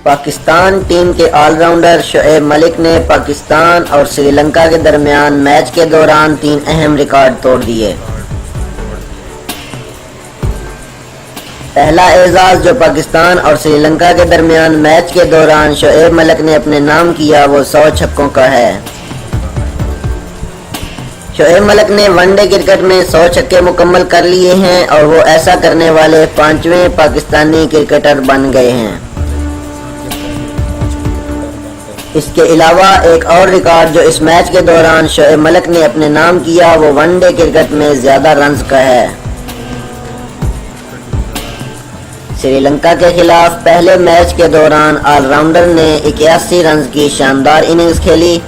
Pakistan team کے all rounder Shoaib Malik نے پاکستان اور سری لنکا کے درمیان میچ کے دوران 3 اہم ریکارڈ توڑ دیے۔ پہلا اعزاز جو پاکستان اور سری لنکا کے درمیان میچ کے دوران شعیب ملک نے اپنے نام کیا وہ 100 چھکوں کا ہے۔ شعیب ملک نے ون ڈے کرکٹ میں 100 چھکے مکمل کر لیے ہیں اور وہ ایسا کرنے والے 5ویں پاکستانی کرکٹر بن گئے ہیں۔ اس کے علاوہ ایک اور ریکارڈ جو اس میچ کے دوران شعیب ملک نے اپنے نام کیا وہ ون ڈے کرکٹ میں زیادہ رنز کا ہے۔ سری لنکا کے خلاف پہلے میچ کے دوران آل راؤنڈر نے 81 رنز کی شاندار اننگز کھیلی،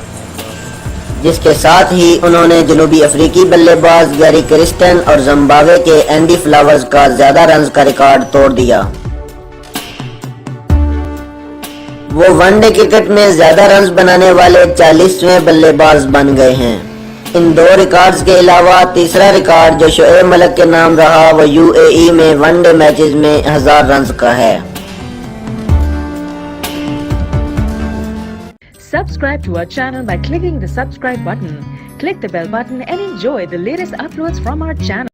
جس کے ساتھ ہی انہوں نے جنوبی افریقی بلے باز گیری کرسٹن اور زمبابوے کے اینڈی فلاورز کا زیادہ رنز کا ریکارڈ توڑ دیا۔ وہ ون ڈے کرکٹ میں زیادہ رنز بنانے والے 40ویں بلے باز بن گئے ہیں۔ ان 2 ریکارڈز کے علاوہ تیسرا ریکارڈ جو شعیب ملک کے نام رہا وہ UAE میں ون ڈے میچز میں 1000 رنز کا ہے۔ Subscribe to our channel by clicking the subscribe button. Click the bell button and enjoy the latest uploads from our channel.